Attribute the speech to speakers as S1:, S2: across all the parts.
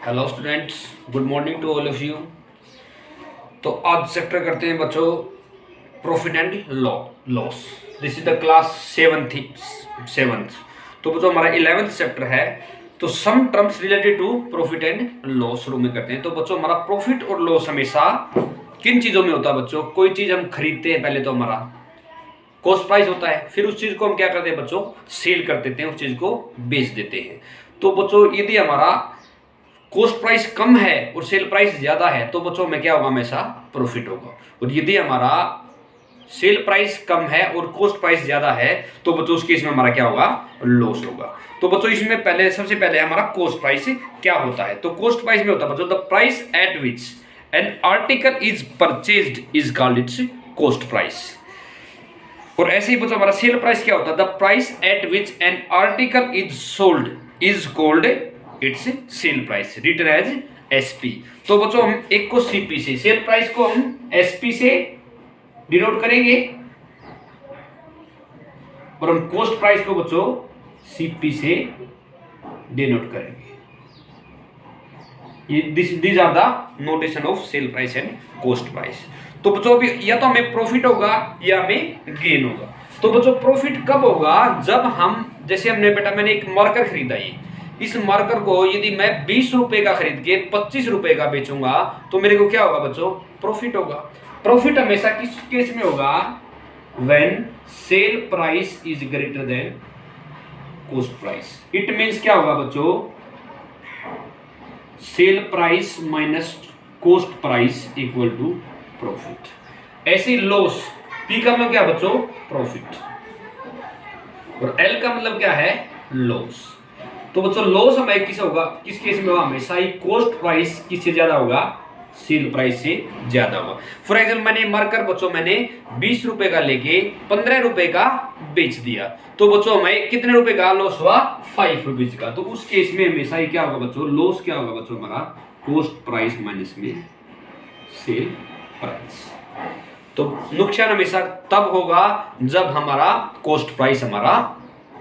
S1: Hello students, good morning to all of you. तो आज chapter करते हैं बच्चों profit and loss. This is the class seventh. तो बच्चों हमारा 11th चैप्टर है। तो some terms related to profit and loss शुरू में करते हैं। तो बच्चों हमारा प्रॉफिट और लॉस हमेशा किन चीज़ों में होता है बच्चों? कोई चीज़ हम खरीदते हैं, पहले तो हमारा कॉस्ट प्राइस होता है, फिर उस चीज़ को हम क्या करते हैं बच्चों? सेल कर देते हैं, उस चीज़ को बेच देते हैं। तो बच्चों यदि हमारा कॉस्ट प्राइस कम है और सेल प्राइस ज्यादा है तो बच्चों में क्या होगा? हमेशा प्रॉफिट होगा। और यदि हमारा सेल प्राइस कम है और कॉस्ट प्राइस ज्यादा है तो बच्चों उस केस में हमारा क्या होगा? लॉस होगा। तो बच्चों इसमें सबसे पहले हमारा कॉस्ट प्राइस क्या होता है? तो कॉस्ट प्राइस में होता है बच्चों the price at which an article is purchased is called it's cost price. और ऐसे ही बच्चों हमारा सेल प्राइस क्या होता है? The price at which an article is sold is called its sell price, written as SP. तो बच्चों हम एक को सीपी से, सेल प्राइस को हम एसपी से डिनोट करेंगे और हम कॉस्ट प्राइस को बच्चों सीपी से डिनोट करेंगे। ये these are the notation of sell price and cost price. तो बच्चों अभी या तो हमें प्रॉफिट होगा या हमें गेन होगा। तो बच्चों प्रॉफिट कब होगा? जब हम, जैसे मैंने एक मार्कर खरीदा, इस मार्कर को यदि मैं 20 रुपए का खरीद के 25 रुपए का बेचूंगा तो मेरे को क्या होगा बच्चों? प्रॉफिट होगा। प्रॉफिट हमेशा किस केस में होगा? When sell price is greater than cost price. It means क्या होगा बच्चों? Sell price minus cost price equal to profit. ऐसी लॉस, पी का मतलब क्या बच्चों? प्रॉफिट, और एल का मतलब क्या है? लॉस। तो बच्चों लॉस हमें किस होगा? किस केस में होगा? हमेशा ही कॉस्ट प्राइस किससे ज्यादा होगा? सेल प्राइस से ज्यादा होगा। फॉर एग्जाम्पल मैंने मार्कर बच्चों 20 रुपए का लेके 15 रुपए का बेच दिया तो बच्चों हमें कितने रुपए का लॉस हुआ? 5 रुपीज का। तो उस केस में हमेशा ही क्या होगा बच्चों? लॉस क्या होगा बच्चों? हमारा कॉस्ट प्राइस माइनस में सेल प्राइस। तो नुकसान हमेशा तब होगा जब हमारा कॉस्ट प्राइस हमारा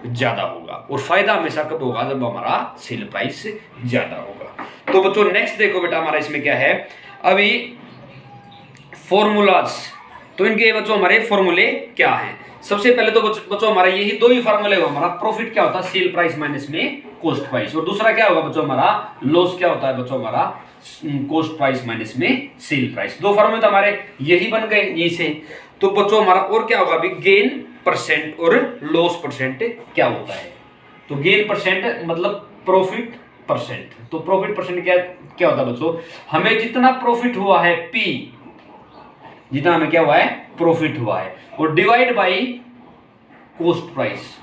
S1: ज्यादा होगा, और फायदा हमेशा कब होगा? जब हमारा सेल प्राइस ज्यादा होगा। तो बच्चों नेक्स्ट देखो बेटा, हमारा इसमें क्या है अभी? फॉर्मूलाज। तो इनके बच्चों हमारे फॉर्मूले क्या हैं? सबसे पहले तो बच्चों हमारा यही दो ही फॉर्मूले होगा। हमारा प्रॉफिट क्या होता है? सेल प्राइस माइनस में कॉस्ट प्राइस। और दूसरा क्या होगा बच्चों? हमारा लॉस क्या होता है बच्चों? हमारा कॉस्ट प्राइस माइनस में सेल प्राइस। दो फॉर्मूले तो हमारे यही बन गए यही से। तो बच्चों हमारा और क्या होगा अभी? गेन परसेंट और लॉस परसेंट क्या होता है? तो गेन परसेंट मतलब प्रॉफिट परसेंट। तो प्रॉफिट परसेंट क्या होता है बच्चों? हमें जितना प्रॉफिट हुआ है पी, जितना हमें क्या हुआ है? प्रॉफिट हुआ है, और डिवाइड बाय कॉस्ट प्राइस।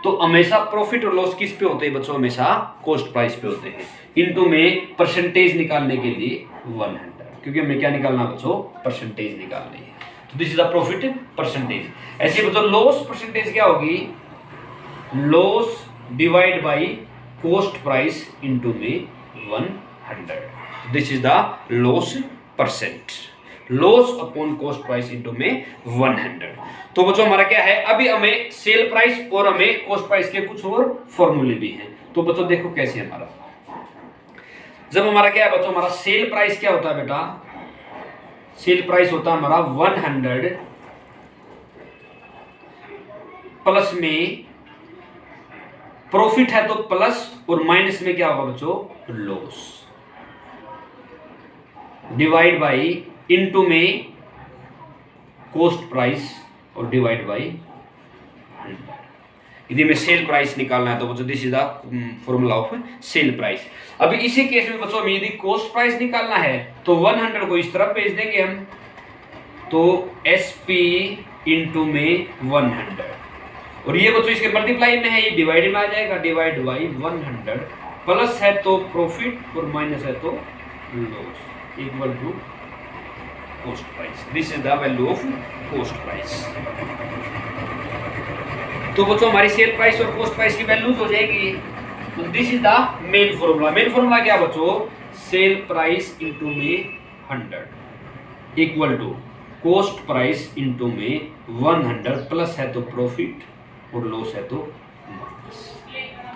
S1: तो हमेशा प्रॉफिट और लॉस किस पे होते हैं बच्चों? हमेशा कॉस्ट प्राइस पे होते हैं। इनटू में परसेंटेज निकालने के लिए 100, क्योंकि हमें क्या निकालना बच्चों? परसेंटेज निकालनी है। तो this is the profit percentage. ऐसे बच्चों लॉस परसेंटेज क्या होगी? Loss divide by cost price into में 100। This is the loss percent, loss upon cost price into में 100। तो बच्चों हमारा क्या है? अभी हमें सेल प्राइस और हमें कॉस्ट प्राइस के कुछ और फॉर्मूले भी हैं। तो बच्चों देखो कैसे हमारा, जब हमारा क्या है बच्चों? हमारा सेल प्राइस क्या होता है बेटा? सेल प्राइस होता है हमारा 100 प्लस में प्रॉफिट है तो प्लस, और माइनस में क्या होगा बच्चों? लॉस, डिवाइड बाय इनटू में कॉस्ट प्राइस और डिवाइड बाय 100। यदि हमें सेल प्राइस निकालना है तो बच्चों this is the formula of sell price. अभी इसी केस में बच्चों हमें यदि कॉस्ट प्राइस निकालना है तो 100 को इस तरफ भेज देंगे हम, तो एसपी इनटू में 100, और ये बच्चों इसके मल्टीप्लाई में है, ये डिवाइड में आ जाएगा, डिवाइड बाई 100। प्लस है तो प्रॉफिट और माइनस है तो loss equal to cost price. This is the value of cost price. तो बच्चों हमारी सेल प्राइस और कॉस्ट प्राइस की वैल्यूज हो जाएगी। तो this is the main formula. Main formula क्या बच्चों? सेल प्राइस इनटू में 100 equal to cost price into में 100, प्लस है तो प्रॉफिट और लॉस है तो minus.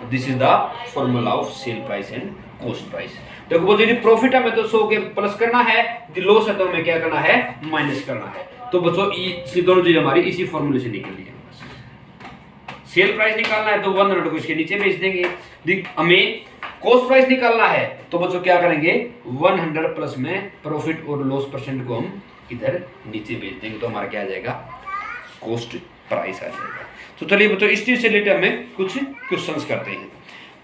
S1: This is the formula of sell price and cost price. देखो वो यदि प्रॉफिट है हमें तो 100 के प्लस करना है, यदि लॉस है तो हमें क्या करना है, माइनस करना है। तो बच्चों ये दोनों चीज हमारी इसी फॉर्मूले से निकली है। सेल प्राइस निकालना है तो 100 को इसके नीचे भेज देंगे। हमें कॉस्ट प्राइस निकालना है तो बच्चों क्या करेंगे, 100 प्लस में प्रॉफिट और लॉस परसेंट को हम इधर नीचे भेज देंगे, तो हमारा क्या आ जाएगा, कॉस्ट प्राइस आ जाएगा। तो चलिए बच्चों इस चीज से रिलेटेड हमें कुछ क्वेश्चंस करते हैं।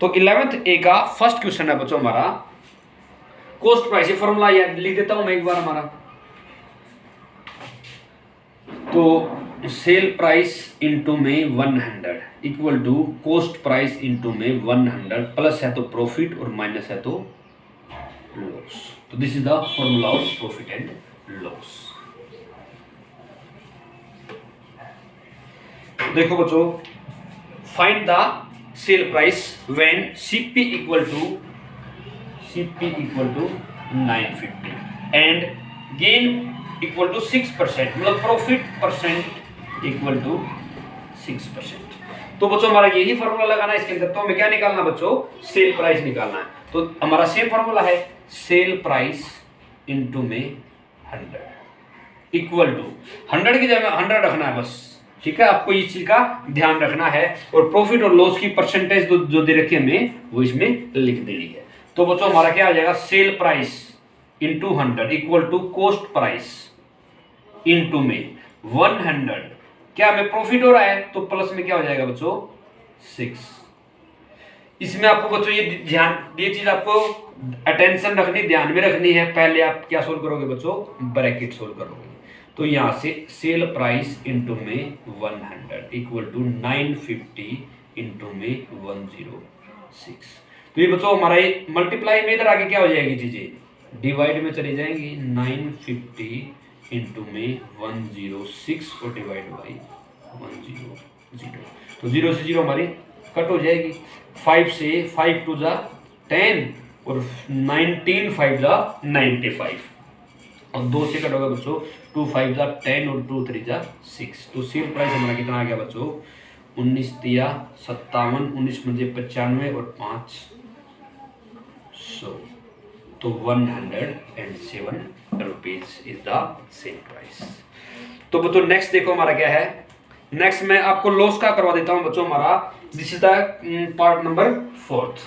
S1: तो 11th ए का फर्स्ट क्वेश्चन है बच्चों हमारा कॉस्ट प्राइस, ये फॉर्मूला याद लिख देता हूं मैं एक बार हमारा। तो सेल प्राइस इनटू में 100 equal to cost price into में 100, प्लस है तो प्रॉफिट और माइनस है तो लॉस। तो this is the formula of profit and loss. देखो बच्चों, find the sell price when CP equal to 950 and gain equal to 6%, मतलब प्रॉफिट परसेंट इक्वल टू 6%। तो बच्चों हमारा यही फॉर्मूला लगाना है इसके अंदर। तो हमें क्या निकालना बच्चों, सेल प्राइस निकालना है। तो हमारा सेम फॉर्मूला है सेल प्राइस इनटू में 100 इक्वल टू 100 की जगह 100 रखना है बस, ठीक है। आपको इस चीज का ध्यान रखना है और प्रॉफिट और लॉस की परसेंटेज जो दे रखी है हमें वो इसमें लिख देनी है। तो बच्चों हमारा क्या आ जाएगा, sell price into 100 equal to cost price into में 100, क्या हमें प्रॉफिट हो रहा है तो प्लस में क्या हो जाएगा बच्चों 6। इसमें आपको बच्चों ये चीज आपको अटेंशन रखनी, ध्यान में रखनी है। पहले आप क्या सोल्व करोगे बच्चों, ब्रैकेट सोल्व करोगे। तो यहां से सेल प्राइस इंटू में 100 इक्वल टू 950 इंटू में 106। तो ये बच्चों हमारा ये मल्टीप्लाई में इधर आगे क्या हो जाएगी चीजें, डिवाइड में चली जाएंगी। 950 इंटू में 106 और डिवाइड बाई 100। तो 0 से 0 हमारी कट हो जाएगी। 5 से 5 टू जा 10 और 19 5 जा 95 और 2 से कट होगा बच्चों 2 5 जा 10 और 2 3 जा 6। तो सेल प्राइस हमारा कितना आ गया बच्चों, 19 तिया 57, 19 मुझे 95 और 5 100। तो 107 rupees is the sell price. तो बच्चों नेक्स्ट देखो हमारा क्या है, नेक्स्ट मैं आपको लॉस का करवा देता हूं बच्चों हमारा। This is the part number 4th।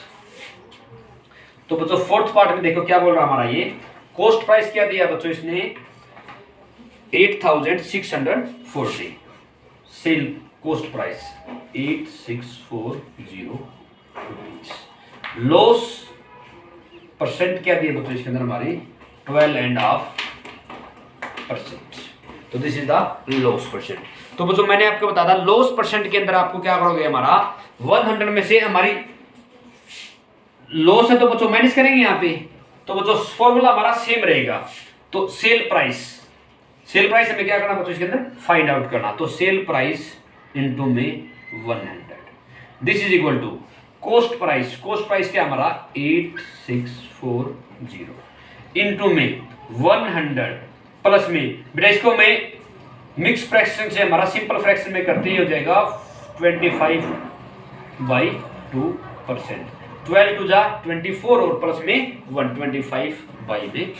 S1: तो बच्चों 4th पार्ट में देखो क्या बोल रहा हमारा, ये कॉस्ट प्राइस क्या दिया बच्चों इसने 8640, cell cost price 8640 rupees. Loss percent क्या दिया बच्चों इसके अंदर हमारी 12.5%। तो this is the loss percent. तो बच्चों मैंने आपको बताया था लॉस परसेंट के अंदर आपको क्या करोगे, हमारा 100 में से हमारी लॉस है तो बच्चों माइनस करेंगे यहाँ पे। तो बच्चों फॉर्मूला हमारा सेम रहेगा। तो सेल प्राइस हमें क्या करना बच्चों इसके अंदर फाइंड आउट करना। तो सेल प्राइस इनटू में 100, this is equal to cost price क्या हमारा 8640 इनटू में 100 प्लस में बेटा इसको मैं मिक्स फ्रैक्शन से हमारा सिंपल फ्रैक्शन में करते ही हो जाएगा 25/2%। 12 टू जा 24 और प्लस में 125/2।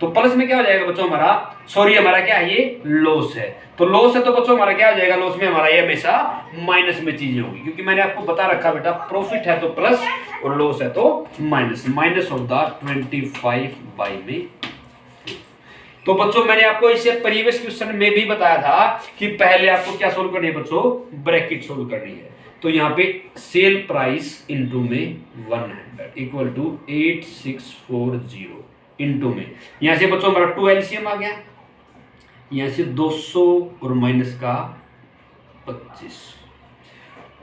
S1: तो प्लस में क्या हो जाएगा बच्चों हमारा, सॉरी हमारा क्या है ये लॉस है। तो लॉस है तो बच्चों हमारा क्या हो जाएगा, लॉस में हमारा ये हमेशा माइनस में चीजें होगी, क्योंकि मैंने आपको बता रखा बेटा प्रॉफिट है तो प्लस और लॉस है तो माइनस ऑफ द 25/2। तो बच्चों मैंने आपको इसे प्रीवियस क्वेश्चन में भी बताया था कि पहले आपको क्या सोल्व करनी है बच्चों, ब्रैकेट सोल्व करनी है। तो यहाँ पे सेल प्राइस इनटू में 100 इक्वल टू 8640 इनटू में यहां से बच्चों हमारा 2 एलसीएम आ गया, यहां से 200 और माइनस का 25,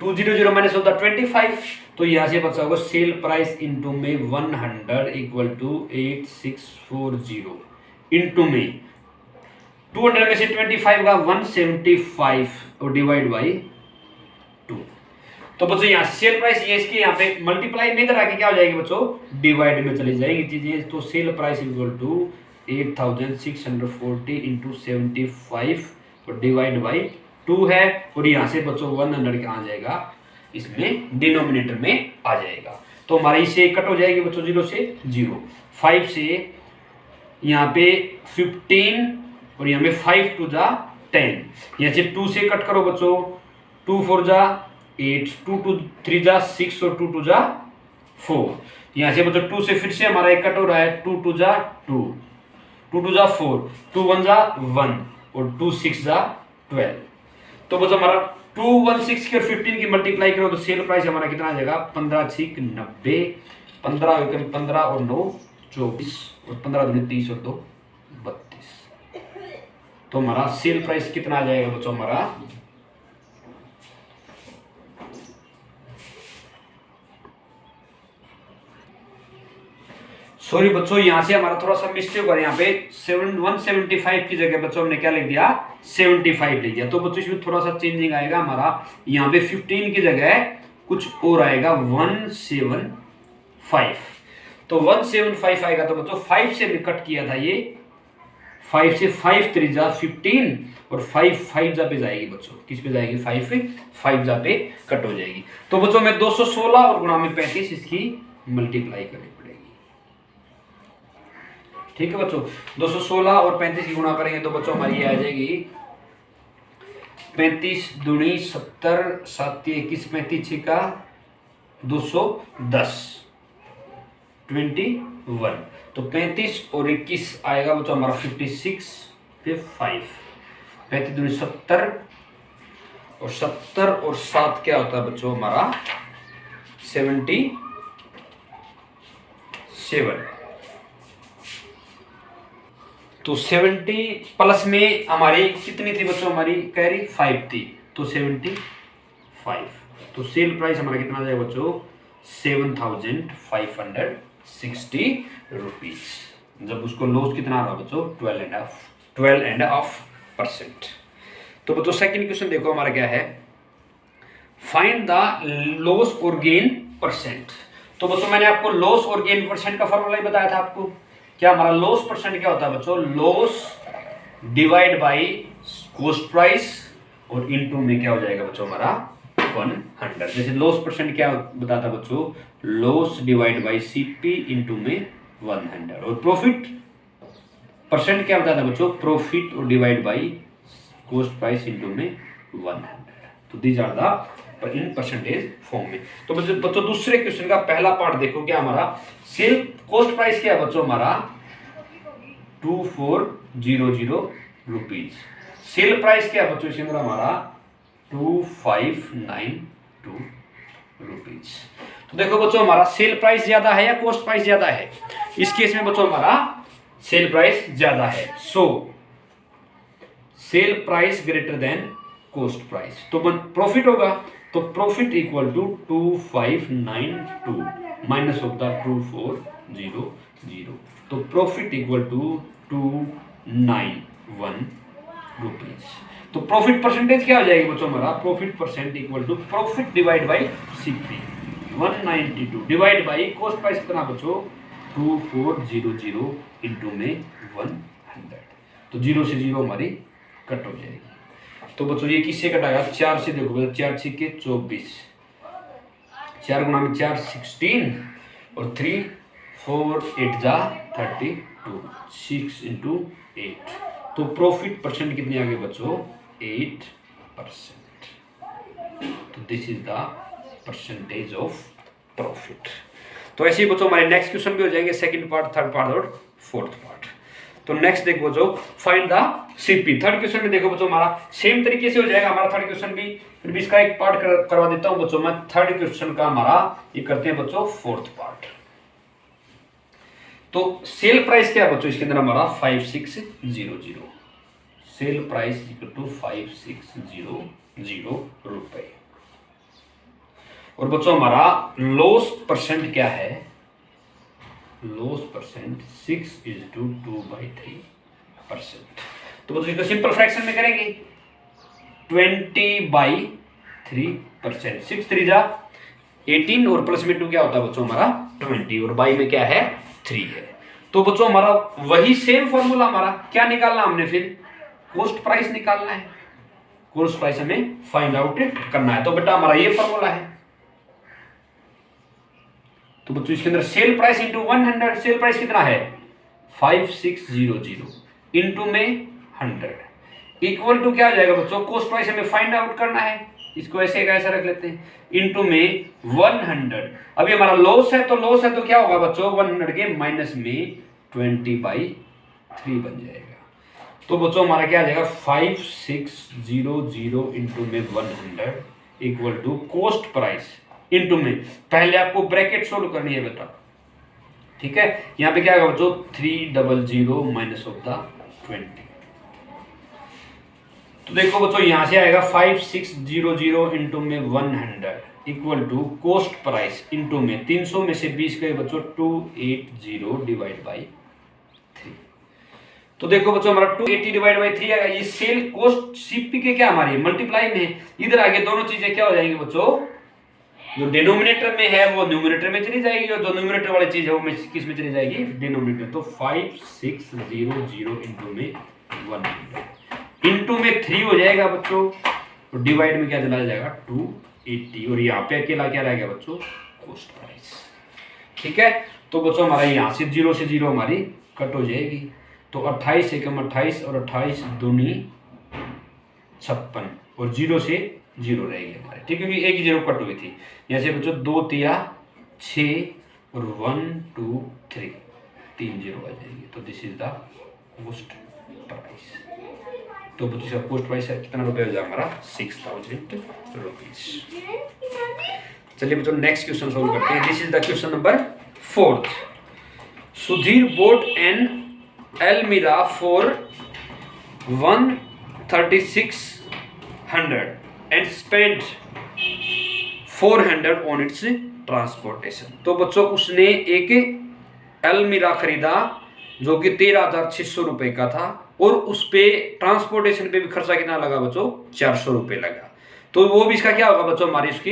S1: 200 माइनस होता 25। तो यहां से बचा होगा सेल प्राइस इनटू में 100 इक्वल टू 8640 इनटू में 200 में से 25 का 175 और डिवाइड बाई 2। तो बच्चों यहाँ सेल प्राइस ये इसके यहाँ पे मल्टीप्लाई में इधर आके क्या हो जाएगी बच्चों, डिवाइड में चली जाएंगी चीजें। तो sell price equal to 8640 into 75 और डिवाइड बाई 2 है। और यहाँ से बच्चों 100 कहाँ आ जाएगा, इसमें डिनोमिनेटर में आ जाएगा। तो हमारी से कट हो जाएगी बच्चों 0 से 0, 5 से यहाँ पे 15 और यहाँ पे 5 टू जा 10, यहाँ से 2 से कट करो बच्चों, 2 4 जा 8, 2 2 3 जा 6 और 2 2 जा 4, यहाँ से बच्चों 2 से फिर से हमारा एक कट हो रहा है, 2 2 जा 2, 2 2 जा 4, 2 1 जा 1 और 2 6 जा 12। तो बच्चों हमारा 2 1 6 की और 15 की मल्टीप्लाई करो तो सेल प्राइस हमारा कितना आ जाएगा, 15 6 90, 15 15 और 9 24 और 15 दूनी 30 और 2 32। तो हमारा सेल प्राइस कितना आ जाएगा बच्चों हमारा, सॉरी बच्चों यहाँ से हमारा थोड़ा सा मिस्टेक हो रहा है, यहाँ पे 175 की जगह बच्चों हमने क्या लिख दिया, 75 लिख दिया। तो बच्चों इसमें थोड़ा सा चेंजिंग आएगा हमारा, यहाँ पे 15 की जगह कुछ और आएगा 175। तो 175 आएगा, तो बच्चों 5 से कट किया था ये, 5 से 5 3 जा 15 और 5 5 जा पे जाएगी बच्चों, किस पे जाएगी, 5 जा पे कट हो जाएगी। तो बच्चों में 216 और गुणा में 35 इसकी मल्टीप्लाई करनी पड़ेगी। ठीक है बच्चों, 216 और 35 की गुणा करेंगे तो बच्चों हमारी आ जाएगी 35 दूनी 70, 7 21, 35 6 का 210 21। तो 35 और 21 आएगा बच्चों हमारा 56 फिर 5, 35 दूनी 70 और 70 और 7 क्या होता है बच्चों हमारा 77। तो 70 प्लस में हमारी कितनी थी बच्चों, हमारी कैरी 5 थी, तो 75। तो सेल प्राइस हमारा कितना आ जाएगा बच्चों, 7560 रुपीज। जब उसको लॉस कितना आ रहा है बच्चों, 12.5%। तो बच्चों सेकंड क्वेश्चन देखो हमारा क्या है, फाइंड द लॉस और गेन परसेंट। तो बच्चों मैंने आपको लॉस और गेन परसेंट का फॉर्मूला ही बताया था आपको, क्या हमारा लॉस परसेंट क्या होता है बच्चों, loss divide by cost price और इनटू में क्या हो जाएगा बच्चों हमारा 100। जैसे लॉस परसेंट क्या बताता है बच्चों, loss divide by CP into में 100, और प्रॉफिट परसेंट क्या बताता है बच्चों, प्रॉफिट और divide by cost price into में 100। तो these are the in percentage form में। तो बच्चों दूसरे क्वेश्चन का पहला पार्ट देखो, क्या हमारा सेल कॉस्ट प्राइस क्या है बच्चों हमारा 2400 रुपीज, सेल प्राइस क्या है बच्चों इसके अंदर हमारा 2592 रुपीज। तो देखो बच्चों हमारा सेल प्राइस ज्यादा है या कॉस्ट प्राइस ज्यादा है, इस केस में बच्चों हमारा सेल प्राइस ज्यादा है, so sale price greater than cost price. तो प्रॉफिट होगा, तो profit equal to 2592 minus of the 2400, तो प्रॉफिट इक्वल टू 291 रुपीज। तो प्रॉफिट परसेंटेज क्या हो जाएगी बच्चों हमारा, profit percent equal to profit divide by CP 192 divide by cost price कितना बच्चों 2400 इनटू में 100। तो 0 से 0 हमारी कट हो जाएगी। तो बच्चों ये किससे कटाएगा, 4 से देखो, 4 6 के 24, 4 गुना में 4 16 और 3 4 8 जा 32, 6 इंटू 8। तो प्रॉफिट परसेंट कितनी आ गई बच्चों 8%। तो this is the percentage of profit. तो ऐसे ही बच्चों हमारे नेक्स्ट क्वेश्चन भी हो जाएंगे, सेकंड पार्ट, थर्ड पार्ट और फोर्थ पार्ट। तो नेक्स्ट देखो बच्चों find the CP. Third question में देखो बच्चों हमारा सेम तरीके से हो जाएगा हमारा थर्ड क्वेश्चन भी, फिर भी इसका एक पार्ट करवा देता हूं बच्चों मैं। थर्ड क्वेश्चन का हमारा ये करते हैं बच्चों फोर्थ पार्ट। तो सेल प्राइस क्या है बच्चों इसके अंदर हमारा 5600, सेल प्राइस इक्वल टू 5600 रुपए। और बच्चों हमारा लॉस परसेंट क्या है, लॉस परसेंट 6:2/3%। तो बच्चों इसको सिंपल फ्रैक्शन में करेंगे 20/3%, 6 3 जा 18 और प्लस में 2 क्या होता है बच्चों हमारा 20 और बाई में क्या है 3 है। तो बच्चों हमारा वही सेम फॉर्मूला हमारा क्या निकालना हमने, फिर कॉस्ट प्राइस निकालना है, कॉस्ट प्राइस हमें फाइंड आउट करना है। तो बेटा हमारा ये फॉर्मूला है, तो बच्चों इसके अंदर cell price into 100, sale price कितना है 5600 इंटू में 100 इक्वल टू क्या हो जाएगा बच्चों, कॉस्ट प्राइस हमें फाइंड आउट करना है, इसको ऐसे का ऐसा रख लेते हैं, इंटू में 100। अभी हमारा लॉस है तो क्या होगा बच्चों 100 के माइनस में 20/3 बन जाएगा। तो बच्चों हमारा क्या आ जाएगा 5600 इंटू में 100 equal to cost price into में, पहले आपको ब्रैकेट सोल्व करनी है बेटा, ठीक है। यहाँ पे क्या होगा बच्चों 300 माइनस ऑफ द 20। तो देखो बच्चों यहां से आएगा 5600 इंटू में 100 equal to cost price into में 300 में से 20 गए बच्चों 280 डिवाइड बाई 3। तो देखो बच्चों हमारा 280 डिवाइड बाई 3 आएगा, ये सेल कॉस्ट सीपी के क्या हमारी मल्टीप्लाई में है, इधर आगे दोनों चीजें क्या हो जाएंगी बच्चों, जो डिनोमिनेटर में है वो न्यूमरेटर में चली जाएगी और जो न्यूमरेटर वाली चीज है वो किस में चली जाएगी डिनोमिनेटर। तो 5600 इंटू में 100 इंटू में 3 हो जाएगा बच्चों, तो डिवाइड में क्या चला जाएगा 280 और यहाँ पे अकेला क्या रहेगा बच्चों कॉस्ट प्राइस, ठीक है। तो बच्चों हमारा यहाँ से 0 से 0 हमारी कट हो जाएगी, तो 28 एकम 28 और 28 दूनी 56 और 0 से 0 रहेगी हमारे, ठीक है, क्योंकि एक ही 0 कट हुई थी। यहाँ से बच्चों 2 तिया 6 और 1 2 3 3 0 आ जाएगी, तो this is the cost price. तो बच्चों इसका कॉस्ट प्राइस कितना रुपये हो जाएगा हमारा 6000 रुपीज। चलिए बच्चों नेक्स्ट क्वेश्चन सोल्व करते हैं। This is the question number 4। Sudhir bought an Almirah for 13600 and spent 400 on its transportation। तो बच्चों उसने एक Almirah खरीदा जो कि 13,600 रुपए का था और उस पे ट्रांसपोर्टेशन पे भी खर्चा कितना लगा बच्चों 400 रुपए लगा, तो वो भी इसका क्या होगा बच्चों हमारी उसकी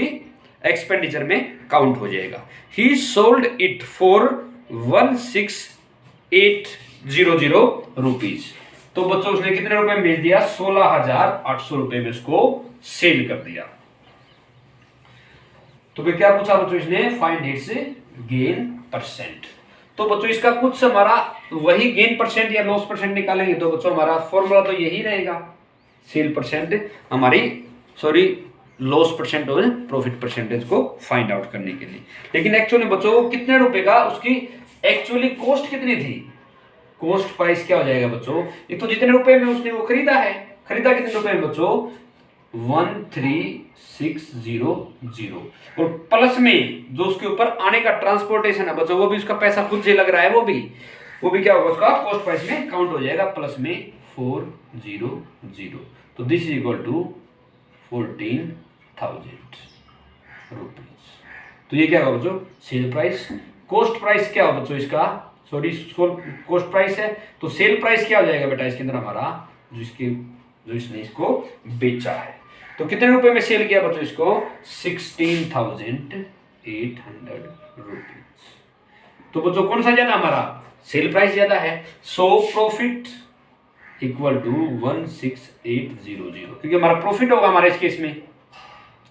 S1: एक्सपेंडिचर में काउंट हो जाएगा। ही सोल्ड इट फॉर 16800 रुपीज। तो बच्चों उसने कितने रुपए में बेच दिया 16,800 रुपए में उसको सेल कर दिया। तो फिर क्या पूछा बच्चों इसने फाइंड इट्स गेन परसेंट। तो बच्चों इसका कुछ हमारा वही गेन परसेंट या लॉस परसेंट निकालेंगे, तो बच्चों हमारा फॉर्मूला तो यही रहेगा, सेल परसेंट हमारी लॉस परसेंट और प्रॉफिट परसेंटेज को फाइंड आउट करने के लिए। लेकिन एक्चुअली बच्चों कितने रुपए का उसकी एक्चुअली कॉस्ट कितनी थी, कॉस्ट प्राइस क्या हो जाएगा बच्चों, एक तो जितने रुपए में उसने वो खरीदा है, खरीदा कितने रुपए में बच्चों 13600 और प्लस में जो उसके ऊपर आने का ट्रांसपोर्टेशन है बच्चों वो भी उसका पैसा खुद से लग रहा है, वो भी क्या होगा उसका कॉस्ट प्राइस में काउंट हो जाएगा, प्लस में 400। तो this is equal to 14,000 rupees. तो ये क्या होगा बच्चों सेल प्राइस। कॉस्ट प्राइस क्या होगा बच्चों इसका, कॉस्ट प्राइस है, तो सेल प्राइस क्या हो जाएगा बेटा इसके अंदर हमारा जो इसने इसको बेचा है। तो कितने रुपए में सेल किया बच्चों इसको 16,800 रुपीज। तो बच्चों कौन सा ज्यादा हमारा सेल प्राइस ज्यादा है, सो प्रॉफिट इक्वल टू 16800, क्योंकि हमारा प्रॉफिट होगा हमारे इस केस में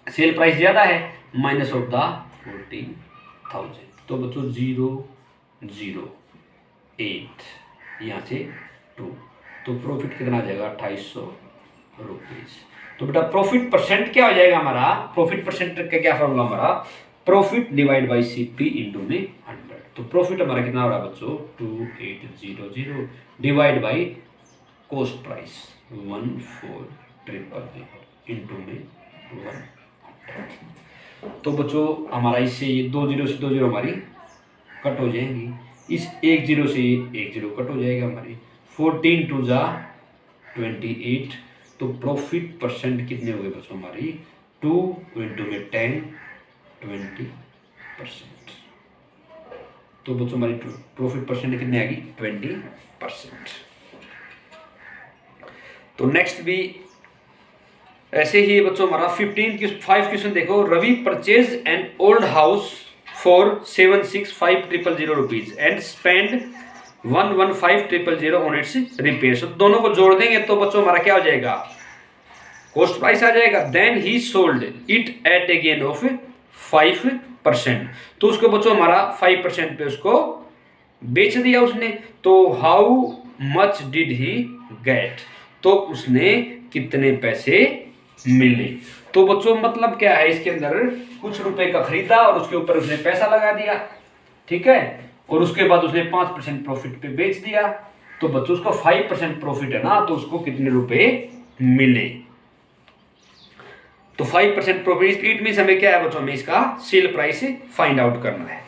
S1: सेल प्राइस ज्यादा है माइनस ऑफ द 14,000। तो बच्चों 008 यहाँ से 2, तो प्रॉफिट कितना आ जाएगा 2800 रुपीज। तो बेटा प्रॉफिट परसेंट क्या हो जाएगा हमारा, प्रॉफिट परसेंट का क्या फॉर्मूला हमारा profit divide by CP into में 100। तो प्रॉफिट हमारा कितना हो रहा है बच्चों 2800 divide by cost price 14300 into में 100। तो बच्चों हमारा इससे ये 20 से 20 हमारी कट हो जाएंगी, इस 10 से 10 कट हो जाएगा हमारी, 14 2 जा 28। तो प्रॉफिट परसेंट कितने हो गए बच्चों हमारी 2 इंटू में 10 20%। तो बच्चों हमारी प्रॉफिट परसेंट कितने आएगी 20%। तो नेक्स्ट भी ऐसे ही बच्चों हमारा 5 क्वेश्चन देखो। Ravi purchase an old house for 76500 rupees and spend 11500 on its repair. दोनों को जोड़ देंगे तो बच्चों हमारा क्या हो जाएगा कॉस्ट प्राइस आ जाएगा। Then he sold it at a gain of 5 5%, तो उसको बच्चों हमारा 5% पे उसको बेच दिया उसने। तो how much did he get, तो उसने कितने पैसे मिले। तो बच्चों मतलब क्या है, इसके अंदर कुछ रुपए का खरीदा और उसके ऊपर उसने पैसा लगा दिया, ठीक है, और उसके बाद उसने 5% प्रॉफिट पे बेच दिया। तो बच्चों उसको 5% प्रॉफिट है ना, तो उसको कितने रुपए मिले। तो 5% प्रॉफिट, इट मींस हमें क्या है बच्चों, हमें इसका सेल प्राइस फाइंड आउट करना है।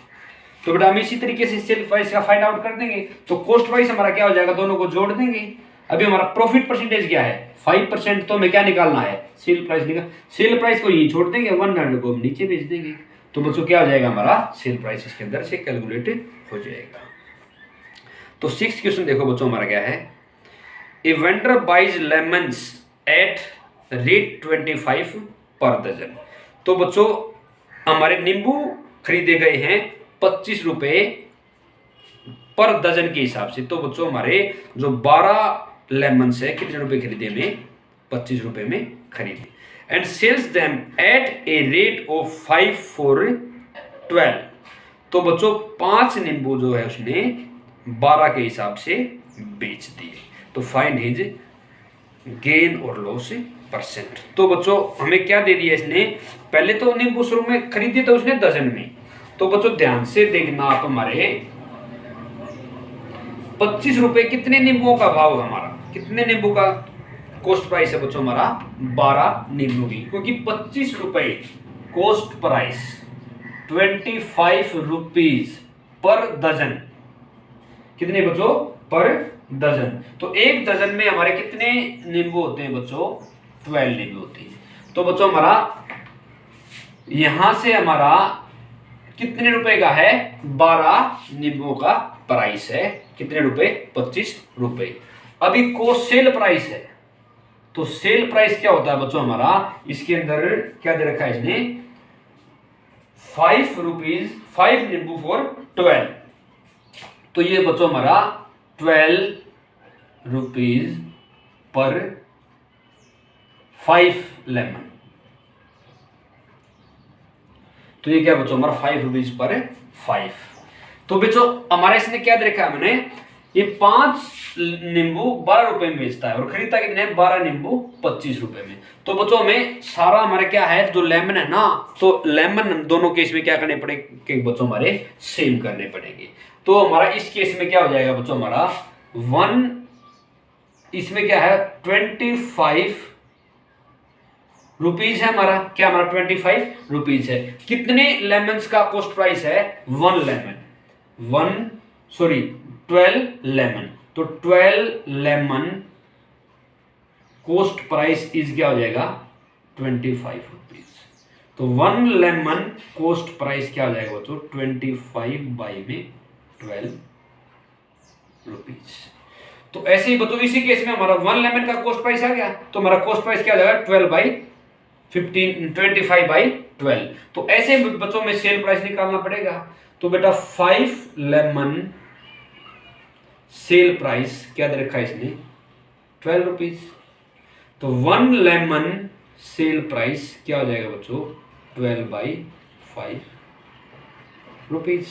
S1: तो बेटा हम इसी तरीके से सेल प्राइस का फाइंड आउट कर देंगे। तो कॉस्ट प्राइस हमारा क्या हो जाएगा, दोनों को जोड़ देंगे। अभी हमारा प्रॉफिट परसेंटेज क्या है 5%, तो हमें क्या निकालना है, सेल प्राइस निकाल। सेल प्राइस को यही छोड़ देंगे, 100 को हम नीचे भेज देंगे। तो बच्चों क्या हो जाएगा, हमारा सेल प्राइस इसके अंदर से कैलकुलेट हो जाएगा। तो 6th क्वेश्चन देखो बच्चों हमारा क्या है, a vendor buys lemons at rate 25 per dozen. तो बच्चों हमारे नींबू खरीदे गए हैं 25 रुपए पर डजन के हिसाब से। तो बच्चों हमारे जो 12 लेमन्स है कितने रुपए खरीदे, में 25 रुपए में खरीदे। And sells them at a rate of 5 for 12। तो बच्चों 5 नींबू जो है उसने 12 के हिसाब से बेच दिए। तो फाइंड हिज गेन और लॉस परसेंट। तो बच्चों हमें क्या दे दिया इसने, पहले तो नींबू शुरू में खरीदी तो उसने डजन में। तो बच्चों ध्यान से देखना आप, हमारे 25 रुपए कितने नींबुओं का भाव, हमारा कितने नींबू का कॉस्ट प्राइस है बच्चों, हमारा 12 नींबू की, क्योंकि 25 रुपए cost price 25 rupees per dozen, कितने बच्चों पर डजन। तो एक डजन में हमारे कितने नींबू होते हैं बच्चों, 12 नींबू होते हैं। तो बच्चों हमारा यहां से हमारा कितने रुपए का है, 12 नींबुओं का प्राइस है, कितने रुपए, 25 रुपए। अभी को सेल प्राइस है, तो सेल प्राइस क्या होता है बच्चों हमारा, इसके अंदर क्या दे रखा है इसने, 5 रुपीज 5 नींबू फॉर 12। तो ये बच्चों हमारा 12 रुपीज पर 5 लेमन। तो ये क्या बच्चों हमारा 5 रुपीज पर 5। तो बच्चों हमारा इसने क्या दे रखा है, हमने ये 5 नींबू 12 रुपए में बेचता है और खरीदता कितने, 12 नींबू 25 रुपए में। तो बच्चों हमें सारा हमारा क्या है, जो लेमन है ना, तो लेमन दोनों केस में क्या करने पड़ेंगे बच्चों, हमारे सेम करने पड़ेंगे। तो हमारा इस केस में क्या हो जाएगा बच्चों, हमारा 1, इसमें क्या है 25 रुपीज है हमारा, क्या हमारा 25 रुपीज है। कितने लेमन्स का कॉस्ट प्राइस है, 1 लेमन, 12 लेमन। तो 12 लेमन कॉस्ट प्राइस इज क्या हो जाएगा, 25 रुपीज। तो 1 लेमन कॉस्ट प्राइस क्या हो जाएगा बच्चों, 25 बाई में 12 रुपीज। तो ऐसे ही बच्चों इसी केस में हमारा 1 लेमन का कॉस्ट प्राइस आ गया, तो हमारा कॉस्ट प्राइस क्या हो जाएगा, 25 बाई 12। तो ऐसे बच्चों में सेल प्राइस निकालना पड़ेगा। तो बेटा 5 लेमन सेल प्राइस क्या दे रखा है इसने, 12 रुपीज। तो 1 लेमन सेल प्राइस क्या हो जाएगा बच्चों, 12 बाई 5 रुपीज।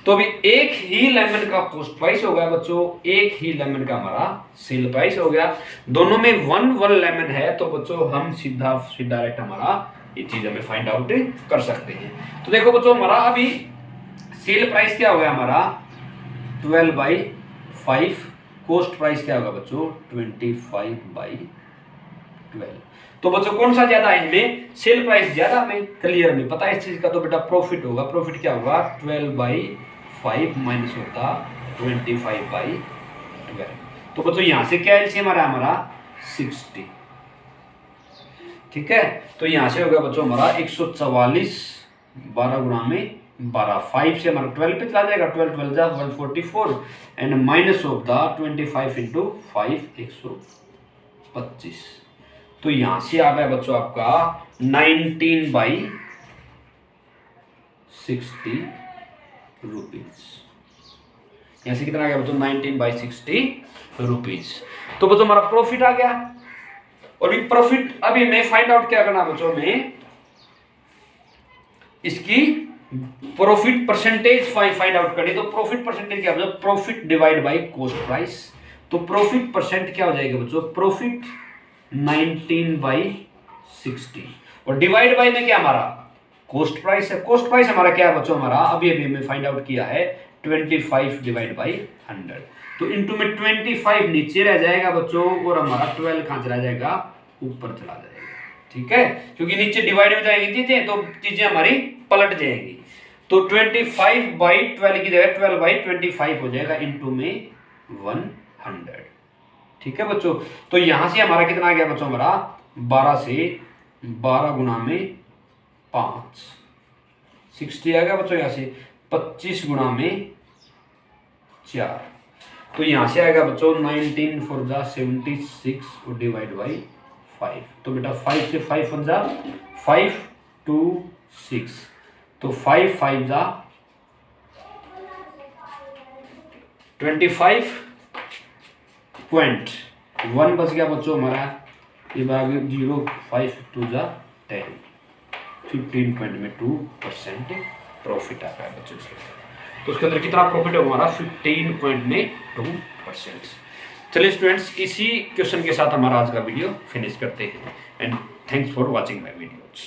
S1: तो अभी एक ही लेमन का कॉस्ट प्राइस हो गया बच्चों, एक ही लेमन का हमारा सेल प्राइस हो गया। दोनों में 1 लेमन है, तो बच्चों हम सीधा डायरेक्ट हमारा ये चीज हमें फाइंड आउट कर सकते हैं। तो देखो बच्चों हमारा अभी सेल प्राइस क्या हो गया हमारा, 12 बाई 5, कॉस्ट प्राइस क्या होगा बच्चों, 25 बाई 12। तो बच्चों कौन सा ज्यादा है इनमें, सेल प्राइस ज्यादा, हमें क्लियर में पता है इस चीज का। तो बेटा प्रॉफिट होगा, प्रॉफिट क्या होगा, 12 बाई 5 माइनस होता 25 बाई 12। तो बच्चों यहां से क्या एलसीएम आ रहा है हमारा, 60, ठीक है। तो यहां से होगा बच्चों हमारा 144, 12 गुणा में 12, 5 से हमारा 12 पे चला जाएगा, 12 जा 144 and minus of the 25 into 5 125। तो यहां से आ गया बच्चों आपका 19 बाई 60 रुपीज। यहां से कितना आ गया बच्चों, 19 बाई 60 रुपीज। तो बच्चों हमारा प्रॉफिट आ गया। और भी प्रॉफिट अभी हमें फाइंड आउट क्या करना बच्चों में, इसकी प्रॉफिट परसेंटेज फाइंड आउट करें तो प्रॉफिट परसेंटेज क्या होगा, profit divide by cost price. तो प्रॉफिट परसेंट क्या हो जाएगा बच्चों, प्रॉफिट 19/60 और डिवाइड बाय में क्या हमारा कॉस्ट प्राइस है। कॉस्ट प्राइस हमारा क्या है बच्चों, हमारा अभी अभी हमने फाइंड आउट किया है 25 डिवाइड बाय 100। तो इनटू में 25 नीचे रह जाएगा बच्चों और हमारा 12 कहां चला जाएगा, ऊपर चला जाएगा। ठीक है, क्योंकि नीचे डिवाइड में जाएंगी चीजें तो चीजें हमारी पलट जाएंगी। तो 25/12 की जगह 12/25 हो जाएगा, इनटू में 100। ठीक है बच्चों, तो यहां से हमारा कितना आ गया बच्चों, हमारा 12 से 12 गुना में 5 60 आ गया बच्चों। यहां से 25 गुना में 4, तो यहां से आएगा बच्चों 19 4 जा 76 और डिवाइड बाई 5। तो बेटा 5 से 5 1 जा 5 2 6, तो 5 5 जा 25.1 बच गया बच्चों हमारा। ये भाग 0 5 2 जा 10, 15.2% प्रॉफिट आ रहा है बच्चों। तो उसके अंदर कितना प्रॉफिट है हमारा, 15.2%। चलिए स्टूडेंट्स, इसी क्वेश्चन के साथ हमारा आज का वीडियो फिनिश करते हैं and thanks for watching my videos.